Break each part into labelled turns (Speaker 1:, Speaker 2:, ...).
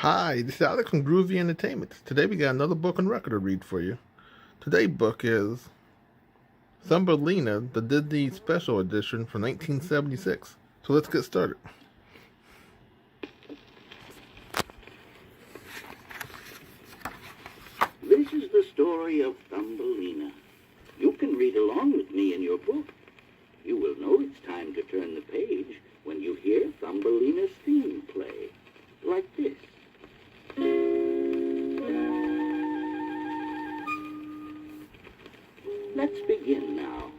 Speaker 1: Hi, this is Alex from Groovy Entertainment. Today we got another book and record to read for you. Today's book is Thumbelina, the Disney Special Edition from 1976. So let's get started.
Speaker 2: This is the story of Thumbelina. You can read along with me in your book. You will know it's time to turn the page when you hear Thumbelina's theme play, like this. Let's begin now.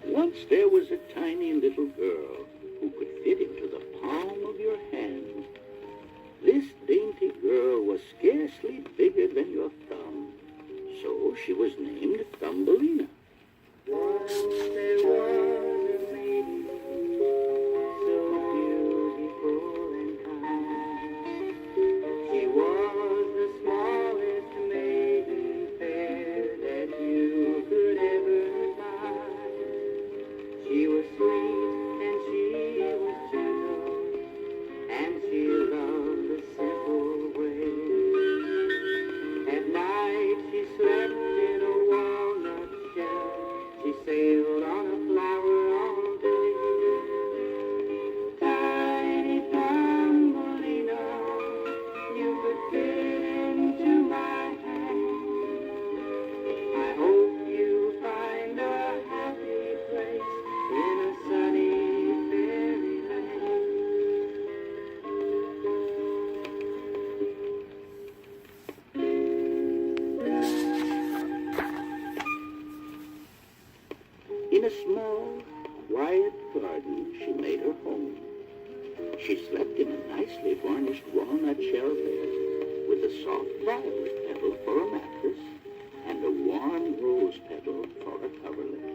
Speaker 2: Once there was a tiny little girl who could fit into the palm of your hand. This dainty girl was scarcely bigger than your thumb, so she was named Thumbelina. Once there was a lady, so beautiful and kind. She was the smallest maiden fair that you could ever find. She was sweet and she was gentle, and she loved the simple way. At night she slept in a walnut shell. She sailed on a flower all day. Tiny Thumbelina, you could fit into my hand. I hope you find a happy place in a sunny fairyland. In a small, quiet garden, she made her home. She slept in a nicely varnished walnut shell bed with a soft violet petal for a mattress and a warm rose petal for a coverlet.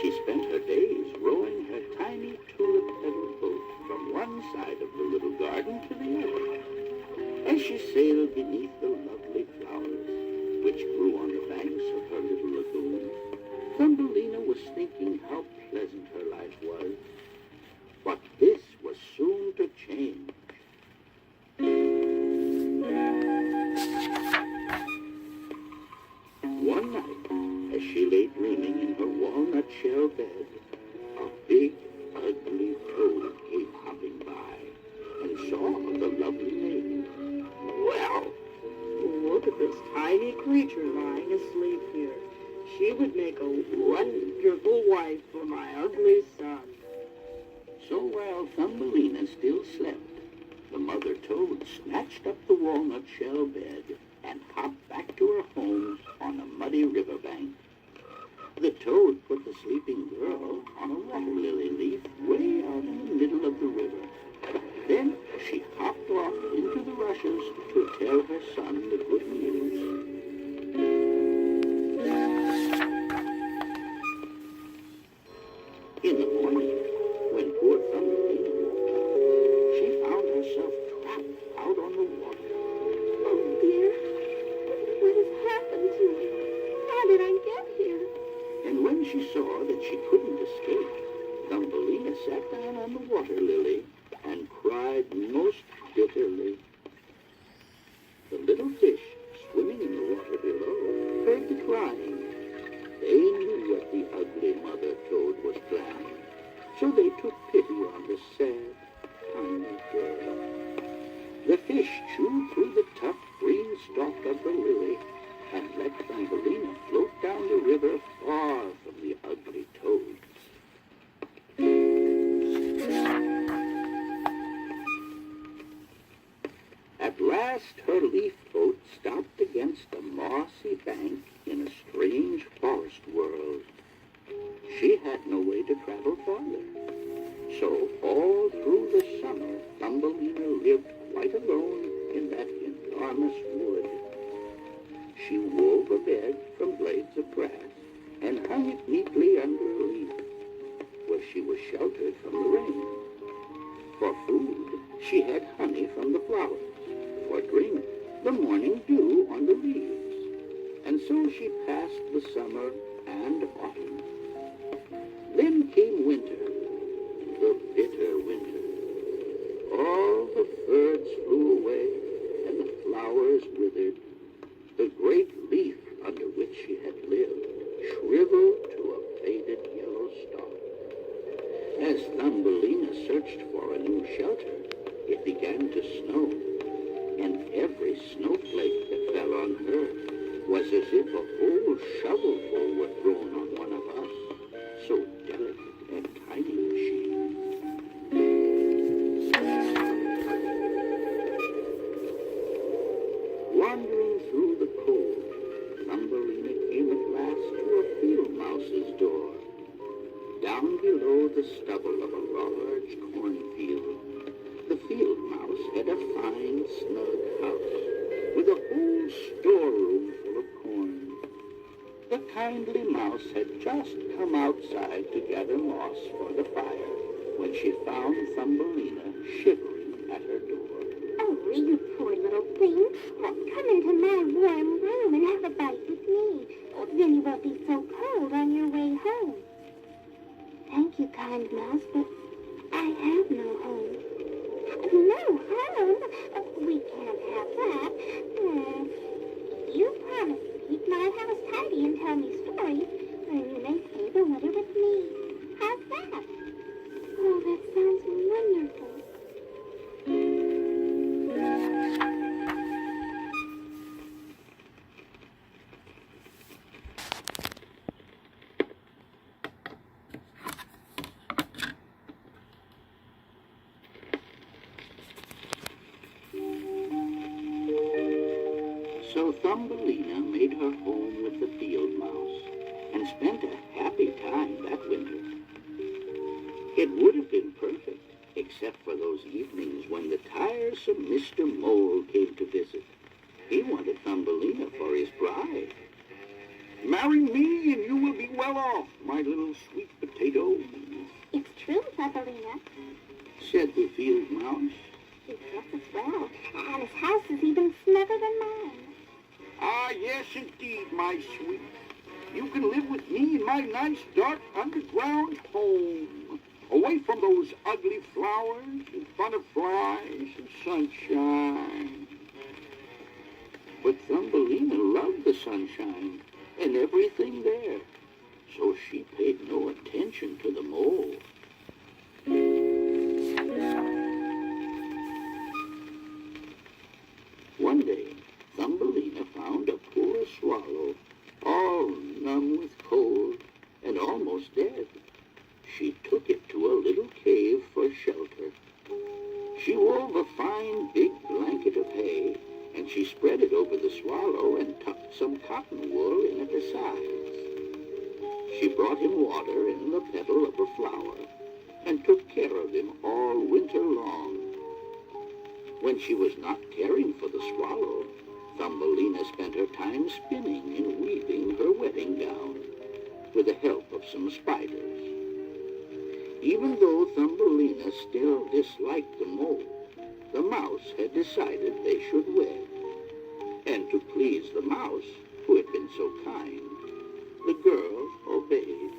Speaker 2: She spent her days rowing her tiny tulip petal boat from one side of the little garden to the other. As she sailed beneath the lovely flowers which grew on the banks of her little lagoon, Thumbelina was thinking how pleasant her life was. But this was soon to change. One night, as she lay dreaming in her walnut shell bed, a big, ugly toad came hopping by and saw the lovely maiden. Well, look at this tiny creature lying asleep here. She would make a wonderful wife for my ugly son. So while Thumbelina still slept, the mother toad snatched up the walnut shell bed and hopped back to her home on a muddy riverbank. The toad put the sleeping girl on a water lily leaf way out in the middle of the river. Then she hopped off into the rushes to tell her son the good news. In the morning, when poor Thumbelina woke up, she found herself trapped out on the water.
Speaker 3: Oh dear, what has happened to me? How did I get here?
Speaker 2: And when she saw that she couldn't escape, Thumbelina sat down on the water lily and cried most bitterly. The little fish swimming in the water below heard the crying. They knew what the ugly mother toad was planning, so they took pity on the sad, tiny girl. The fish chewed through the tough green stalk of the lily and let Thumbelina float down the river far from the ugly toads. At last her leaf boat stopped against a mossy bank in a strange forest world. She had no way to travel farther. So all through the summer, Thumbelina lived quite alone in that enormous wood. She wove a bed from blades of grass and hung it neatly under a leaf, where she was sheltered from the rain. For food, she had honey from the flowers. For drink, the morning dew on the leaves. And so she passed the summer and autumn. Then came winter, the bitter winter. Thumbelina searched for a new shelter, it began to snow, and every snowflake that fell on her was as if a whole shovelful were thrown on one of us. So delicate and tiny was she. Wandering through the cold, Thumbelina came at last to a field mouse's door. Down below the stubble of a large cornfield, the field mouse had a fine, snug house with a whole storeroom full of corn. The kindly mouse had just come outside to gather moss for the fire when she found Thumbelina shivering at her door.
Speaker 3: Oh, you poor little thing. Come into my warm room and have a bite with me. Oh, then you won't be so cold on your way home. Thank you, kind mouse, but I have no home. No home? We can't have that. You promised to keep my house tidy and tell me stories, and you may play the weather with me. How's that? Oh, that sounds wonderful.
Speaker 2: So Thumbelina made her home with the field mouse and spent a happy time that winter. It would have been perfect, except for those evenings when the tiresome Mr. Mole came to visit. He wanted Thumbelina for his bride. "Marry me and you will be well off, my little sweet potato,"
Speaker 3: It's true, Thumbelina.
Speaker 2: said the field mouse.
Speaker 3: He dresses well, and his house is even snugger than mine.
Speaker 2: "Ah, yes, indeed, my sweet. You can live with me in my nice, dark, underground home, away from those ugly flowers and butterflies and sunshine." But Thumbelina loved the sunshine and everything there, so she paid no attention to the mole. One day, Thumbelina found a poor swallow, all numb with cold and almost dead. She took it to a little cave for shelter. She wove a fine big blanket of hay, and she spread it over the swallow and tucked some cotton wool in at the sides. She brought him water and the petal of a flower, and took care of him all winter long. When she was not caring for the swallow, Thumbelina spent her time spinning and weaving her wedding gown, with the help of some spiders. Even though Thumbelina still disliked the mole, the mouse had decided they should wed. And to please the mouse, who had been so kind, the girl obeyed.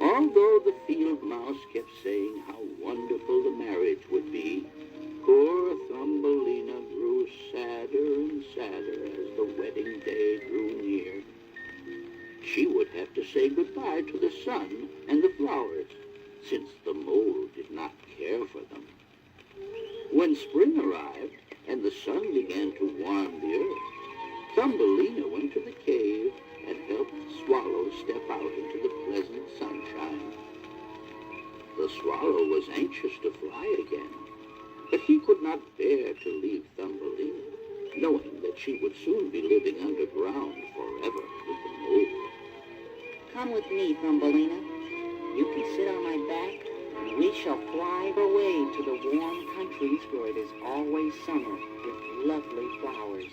Speaker 2: Although the field mouse kept saying how wonderful the marriage would be, poor Thumbelina grew sadder and sadder as the wedding day grew near. She would have to say goodbye to the sun and the flowers, since the mole did not care for them. When spring arrived and the sun began to warm the earth, Thumbelina went to the cave and helped the swallow step out into the pleasant sunshine. The swallow was anxious to fly again, but he could not bear to leave Thumbelina, knowing that she would soon be living underground forever with the mole.
Speaker 4: "Come with me, Thumbelina. You can sit on my back, and we shall fly away to the warm countries where it is always summer with lovely flowers."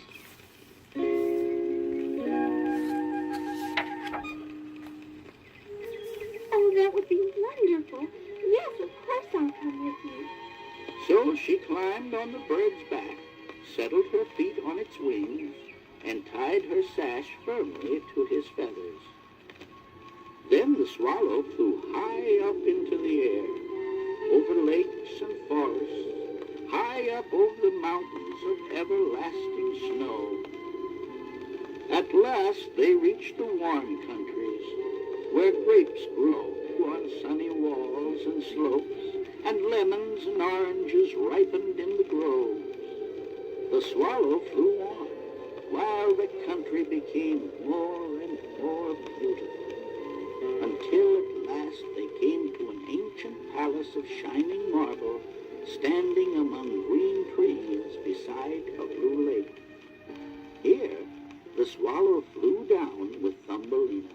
Speaker 3: Oh, that would be wonderful. Yes, of course I'll come with you.
Speaker 2: So she climbed on the bird's back, settled her feet on its wings, and tied her sash firmly to his feathers. Then the swallow flew high up into the air, over lakes and forests, high up over the mountains of everlasting snow. At last they reached the warm countries, where grapes grow on sunny walls and slopes, and lemons and oranges ripened in the groves. The swallow flew on, while the country became more and more beautiful, until at last they came to an ancient palace of shining marble, standing among green trees beside a blue lake. Here, the swallow flew down with Thumbelina.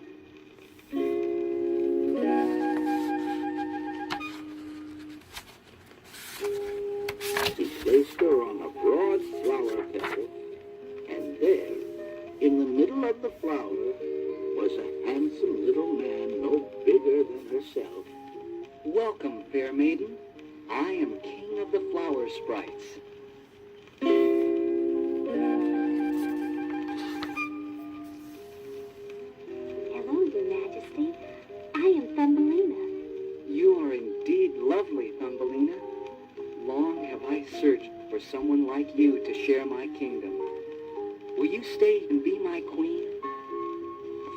Speaker 2: He placed her on a broad flower petal, and there, in the middle of the flower, was a handsome little man no bigger than herself.
Speaker 4: Welcome, fair maiden. I am king of the flower sprites.
Speaker 3: Hello, Your Majesty. I am Thumbelina.
Speaker 4: You are indeed lovely, Thumbelina. Long have I searched for someone like you to share my kingdom. Will you stay and be my queen?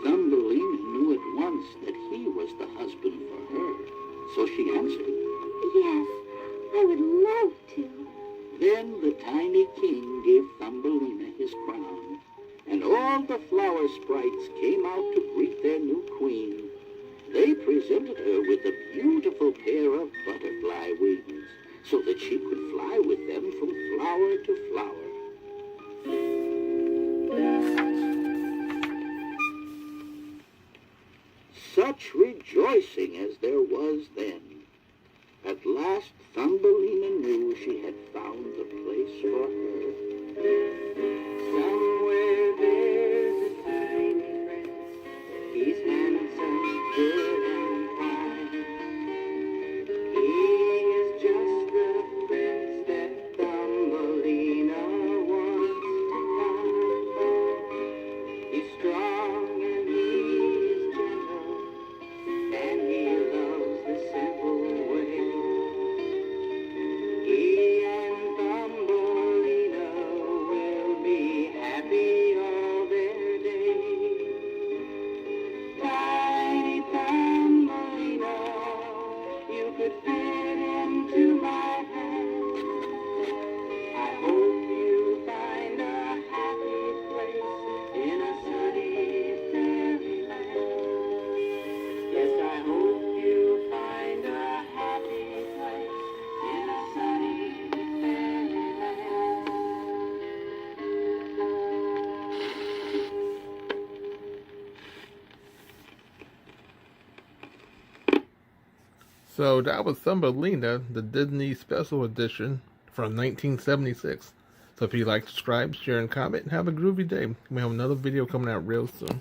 Speaker 2: Thumbelina knew at once that he was the husband for her, so she answered.
Speaker 3: Yes, I would love to.
Speaker 2: Then the tiny king gave Thumbelina his crown, and all the flower sprites came out to greet their new queen. They presented her with a beautiful pair of butterfly wings, so that she could fly with them from flower to flower. Such rejoicing as there was then. At last Thumbelina knew she had found the place for her.
Speaker 4: Somewhere there's a tiny prince. He's handsome, good and fine. He is just the prince that Thumbelina wants to find. He's strong and he's gentle, and he loves the simple way. He and Thumbelina will be happy all their days. Tiny Thumbelina, you could fit into my hand. I hope you find a happy place in a sunny fairyland. Yes, I hope you find a happy place in a sunny fairyland.
Speaker 1: So that was Thumbelina, the Disney Special Edition from 1976. So if you like, subscribe, share, and comment, and have a groovy day. We have another video coming out real soon.